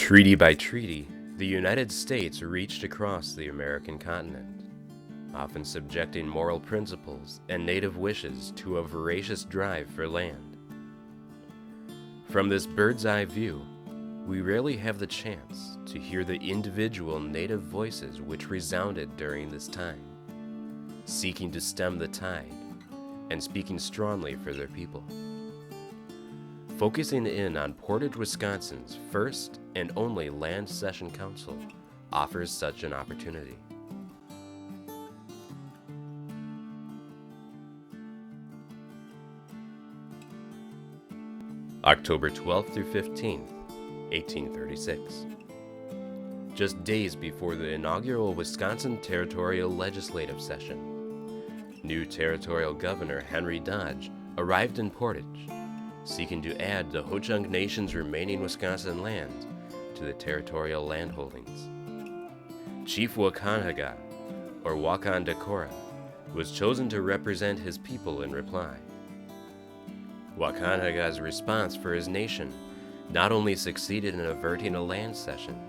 Treaty by treaty, the United States reached across the American continent, often subjecting moral principles and native wishes to a voracious drive for land. From this bird's-eye view, we rarely have the chance to hear the individual native voices which resounded during this time, seeking to stem the tide and speaking strongly for their people. Focusing in on Portage, Wisconsin's first and only Land Cession Council offers such an opportunity. October 12th through 15th, 1836. Just days before the inaugural Wisconsin Territorial Legislative Session, new Territorial Governor Henry Dodge arrived in Portage, seeking to add the Ho-Chunk Nation's remaining Wisconsin land to the territorial land holdings. Chief Wakąhaga, or Waukon Decorah, was chosen to represent his people in reply. Wakąhaga's response for his nation not only succeeded in averting a land cession,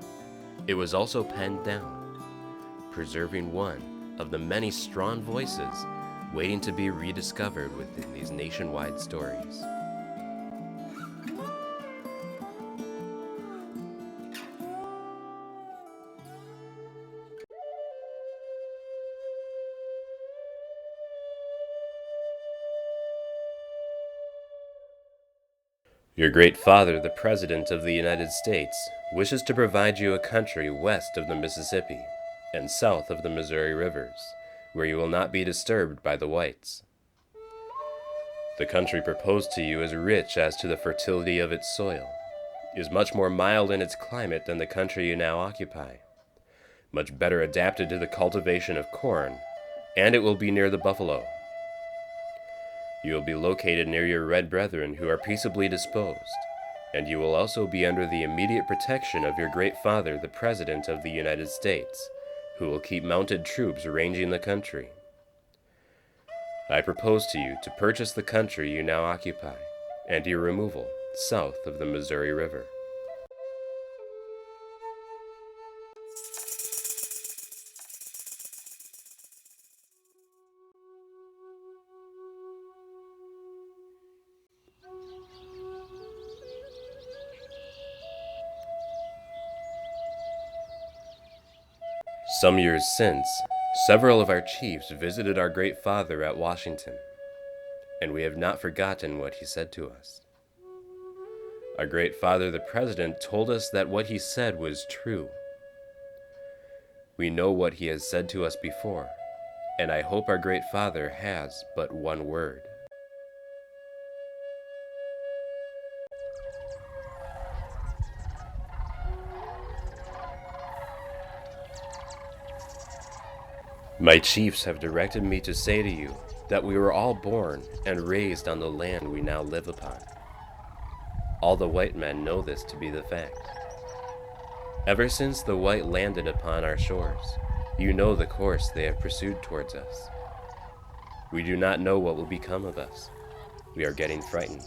it was also penned down, preserving one of the many strong voices waiting to be rediscovered within these nationwide stories. Your great father, the President of the United States, wishes to provide you a country west of the Mississippi and south of the Missouri rivers, where you will not be disturbed by the whites. The country proposed to you is rich as to the fertility of its soil, is much more mild in its climate than the country you now occupy, much better adapted to the cultivation of corn, and it will be near the buffalo. You will be located near your red brethren who are peaceably disposed, and you will also be under the immediate protection of your great father, the President of the United States, who will keep mounted troops ranging the country. I propose to you to purchase the country you now occupy, and your removal south of the Missouri River. Some years since, several of our chiefs visited our great father at Washington, and we have not forgotten what he said to us. Our great father, the President, told us that what he said was true. We know what he has said to us before, and I hope our great father has but one word. My chiefs have directed me to say to you that we were all born and raised on the land we now live upon. All the white men know this to be the fact. Ever since the white landed upon our shores, you know the course they have pursued towards us. We do not know what will become of us. We are getting frightened.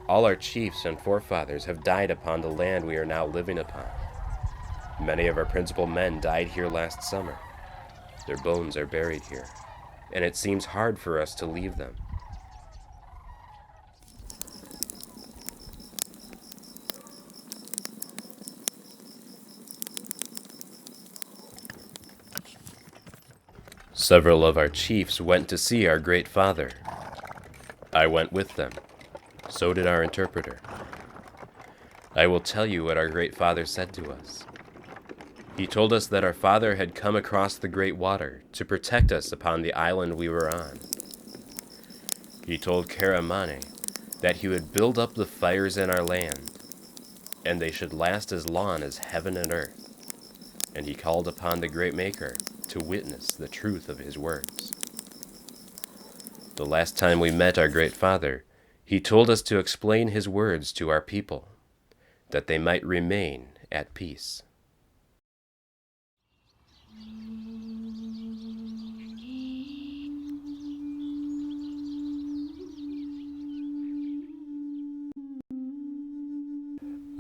All our chiefs and forefathers have died upon the land we are now living upon. Many of our principal men died here last summer. Their bones are buried here, and it seems hard for us to leave them. Several of our chiefs went to see our great father. I went with them. So did our interpreter. I will tell you what our great father said to us. He told us that our father had come across the great water to protect us upon the island we were on. He told Karamane that he would build up the fires in our land, and they should last as long as heaven and earth, and he called upon the great Maker to witness the truth of his words. The last time we met our great father, he told us to explain his words to our people, that they might remain at peace.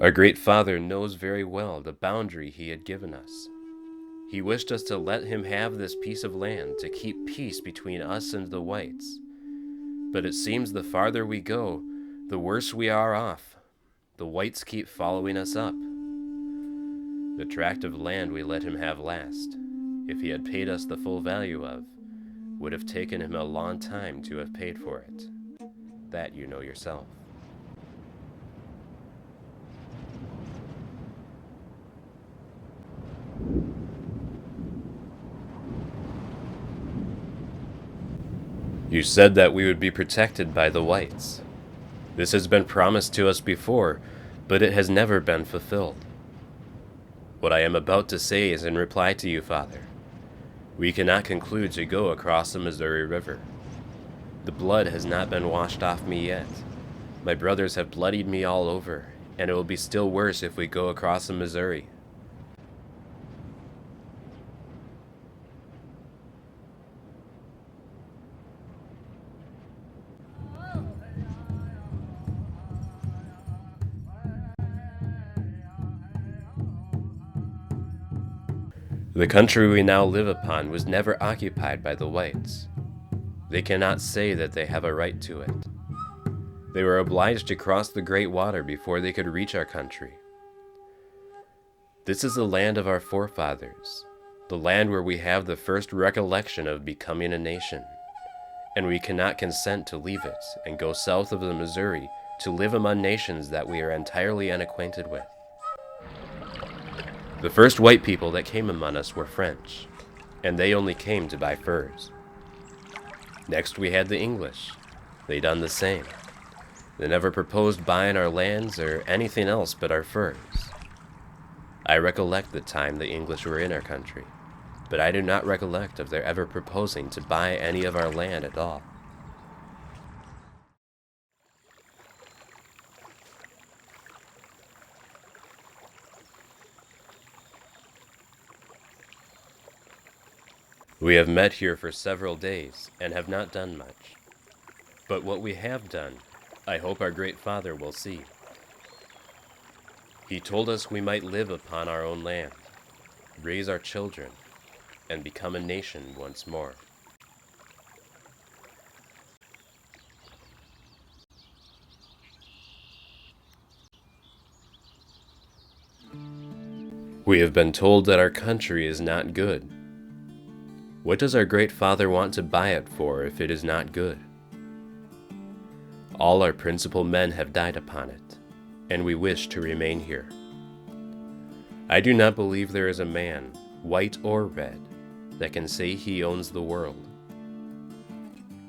Our great father knows very well the boundary he had given us. He wished us to let him have this piece of land to keep peace between us and the whites. But it seems the farther we go, the worse we are off. The whites keep following us up. The tract of land we let him have last, if he had paid us the full value of, would have taken him a long time to have paid for it. That you know yourself. You said that we would be protected by the whites. This has been promised to us before, but it has never been fulfilled. What I am about to say is in reply to you, Father. We cannot conclude to go across the Missouri River. The blood has not been washed off me yet. My brothers have bloodied me all over, and it will be still worse if we go across the Missouri. The country we now live upon was never occupied by the whites. They cannot say that they have a right to it. They were obliged to cross the great water before they could reach our country. This is the land of our forefathers, the land where we have the first recollection of becoming a nation, and we cannot consent to leave it and go south of the Missouri to live among nations that we are entirely unacquainted with. The first white people that came among us were French, and they only came to buy furs. Next we had the English. They done the same. They never proposed buying our lands or anything else but our furs. I recollect the time the English were in our country, but I do not recollect of their ever proposing to buy any of our land at all. We have met here for several days and have not done much. But what we have done, I hope our great Father will see. He told us we might live upon our own land, raise our children, and become a nation once more. We have been told that our country is not good. What does our great Father want to buy it for if it is not good? All our principal men have died upon it, and we wish to remain here. I do not believe there is a man, white or red, that can say he owns the world.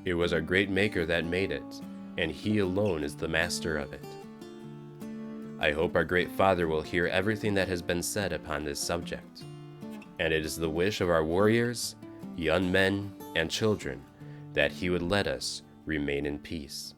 It was our great Maker that made it, and he alone is the master of it. I hope our great Father will hear everything that has been said upon this subject, and it is the wish of our warriors, young men, and children, that he would let us remain in peace.